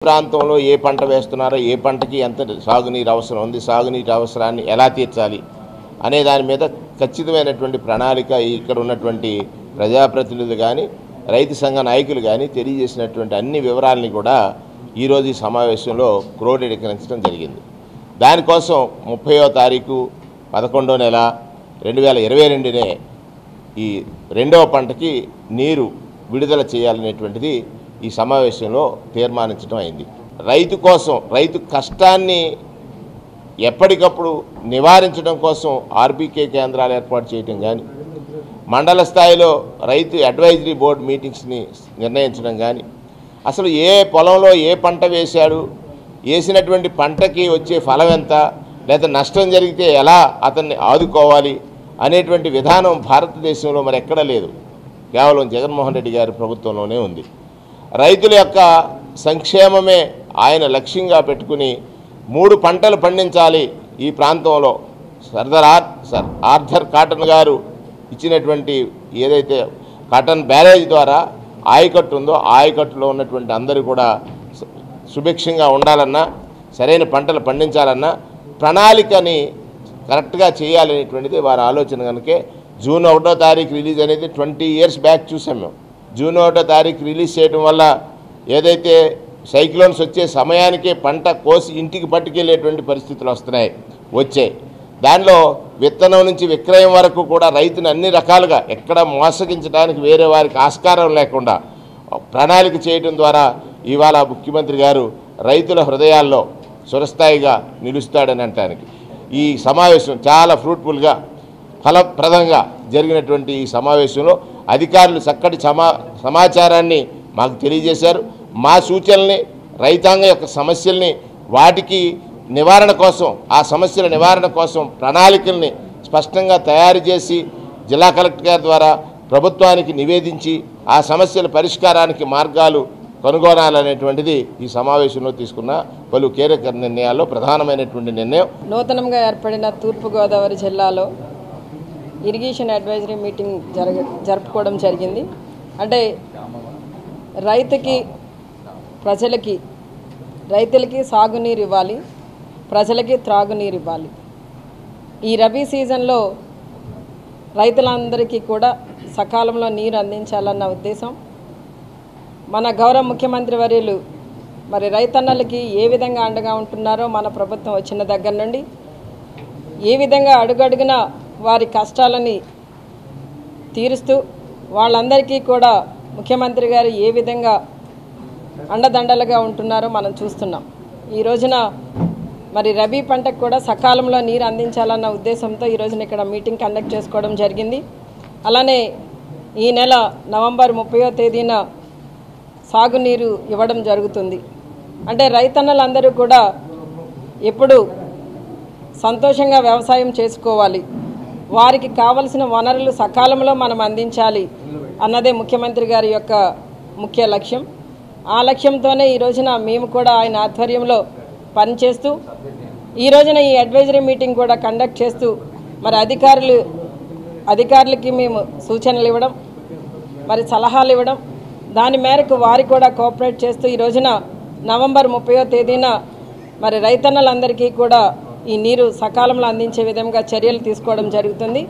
ప్రాంతంలో ఏ పంట వేస్తున్నారో ఏ పంటకి ఎంత సాగునీరు అవసరం ఉంది, సాగునీటి అవసరాన్ని ఎలా తీర్చాలి అనే దాని మీద ఖచ్చితమైనటువంటి ప్రణాళిక ఇక్కడ ఉన్నటువంటి ప్రజాప్రతినిధులు కానీ రైతు సంఘ నాయకులు కానీ తెలియజేసినటువంటి అన్ని వివరాలని కూడా ఈరోజు ఈ సమావేశంలో క్రోడీకరించడం జరిగింది. దానికోసం 30వ తారీఖు 11వ నెల 2022నే ఈ రెండవ పంటకి నీరు విడుదల చేయాలనేటువంటిది ఈ సమావేశంలో తీర్మానించడం అయింది. రైతు కోసం, రైతు కష్టాన్ని ఎప్పటికప్పుడు నివారించడం కోసం ఆర్బీకే కేంద్రాలు ఏర్పాటు చేయడం కానీ, మండల స్థాయిలో రైతు అడ్వైజరీ బోర్డు మీటింగ్స్ని నిర్ణయించడం కానీ, అసలు ఏ పొలంలో ఏ పంట వేశాడు, వేసినటువంటి పంటకి వచ్చే ఫలం ఎంత, లేదా నష్టం జరిగితే ఎలా అతన్ని ఆదుకోవాలి అనేటువంటి విధానం భారతదేశంలో మరి ఎక్కడా లేదు. కేవలం జగన్మోహన్ రెడ్డి గారి ప్రభుత్వంలోనే ఉంది. రైతుల యొక్క సంక్షేమమే ఆయన లక్ష్యంగా పెట్టుకుని 3 పంటలు పండించాలి ఈ ప్రాంతంలో. ఆర్థర్ కాటన్ గారు ఇచ్చినటువంటి ఏదైతే కాటన్ బ్యారేజ్ ద్వారా ఆయకట్టు ఉందో ఆయకట్టులో ఉన్నటువంటి అందరూ కూడా సుభిక్షంగా ఉండాలన్నా, సరైన పంటలు పండించాలన్నా ప్రణాళికని కరెక్ట్గా చేయాలనేటువంటిది వారి ఆలోచన. కనుకే జూన్ 1వ తారీఖు రిలీజ్ అనేది 20 years బ్యాక్ చూసాం మేము. జూన్ 1వ తారీఖు రిలీజ్ చేయడం వల్ల ఏదైతే సైక్లోన్స్ వచ్చే సమయానికే పంట కోసి ఇంటికి పట్టుకెళ్ళేటువంటి పరిస్థితులు వచ్చాయి. దానిలో విత్తనం నుంచి విక్రయం వరకు కూడా రైతుని అన్ని రకాలుగా ఎక్కడ మోసగించడానికి వేరే వారికి ఆస్కారం లేకుండా ప్రణాళిక చేయడం ద్వారా ఇవాళ ముఖ్యమంత్రి గారు రైతుల హృదయాల్లో సురస్థాయిగా నిలుస్తాడని అనటానికి ఈ సమావేశం చాలా ఫ్రూట్ఫుల్గా ఫలప్రదంగా జరిగినటువంటి ఈ సమావేశంలో అధికారులు చక్కటి సమాచారాన్ని మాకు తెలియజేశారు. మా సూచనల్ని, రైతాంగం యొక్క సమస్యల్ని, వాటికి నివారణ కోసం, ఆ సమస్యల నివారణ కోసం ప్రణాళికల్ని స్పష్టంగా తయారు చేసి జిల్లా కలెక్టర్ గారి ద్వారా ప్రభుత్వానికి నివేదించి ఆ సమస్యల పరిష్కారానికి మార్గాలు కనుగొనాలనేటువంటిది ఈ సమావేశంలో తీసుకున్న పలు కీలక నిర్ణయాల్లో ప్రధానమైనటువంటి నిర్ణయం. నూతనంగా ఏర్పడిన తూర్పుగోదావరి జిల్లాలో ఇరిగేషన్ అడ్వైజరీ మీటింగ్ జరుపుకోవడం జరిగింది. అంటే రైతులకి సాగునీరు ఇవ్వాలి, ప్రజలకి త్రాగునీరు ఇవ్వాలి. ఈ రబీ సీజన్లో రైతులందరికీ కూడా సకాలంలో నీరు అందించాలన్న ఉద్దేశం మన గౌరవ ముఖ్యమంత్రి వర్యులు మరి రైతన్నలకి ఏ విధంగా అండగా ఉంటున్నారో మన ప్రభుత్వం వచ్చిన దగ్గర నుండి ఏ విధంగా అడుగడుగున వారి కష్టాలని తీరుస్తూ వాళ్ళందరికీ కూడా ముఖ్యమంత్రి గారు ఏ విధంగా అండదండలుగా ఉంటున్నారో మనం చూస్తున్నాం. ఈ రోజున మరి రబీ పంటకు కూడా సకాలంలో నీరు అందించాలన్న ఉద్దేశంతో ఈ రోజున ఇక్కడ మీటింగ్ కండక్ట్ చేసుకోవడం జరిగింది. అలానే ఈ నెల నవంబర్ 30వ తేదీన సాగునీరు ఇవ్వడం జరుగుతుంది. అంటే రైతన్నలందరూ కూడా ఎప్పుడు సంతోషంగా వ్యవసాయం చేసుకోవాలి, వారికి కావలసిన వనరులు సకాలంలో మనం అందించాలి అన్నదే ముఖ్యమంత్రి గారి యొక్క ముఖ్య లక్ష్యం. ఆ లక్ష్యంతోనే ఈ రోజున మేము కూడా ఆయన ఆధ్వర్యంలో పనిచేస్తూ ఈ రోజున ఈ అడ్వైజరీ మీటింగ్ కూడా కండక్ట్ చేస్తూ మరి అధికారులకి మేము సూచనలు ఇవ్వడం, మరి సలహాలు ఇవ్వడం, దాని మేరకు వారి కూడా కోఆపరేట్ చేస్తూ ఈ రోజున నవంబర్ 30వ తేదీన మరి రైతన్నలందరికీ కూడా ఈ నీరు సకాలంలో అందించే విధంగా చర్యలు తీసుకోవడం జరుగుతుంది.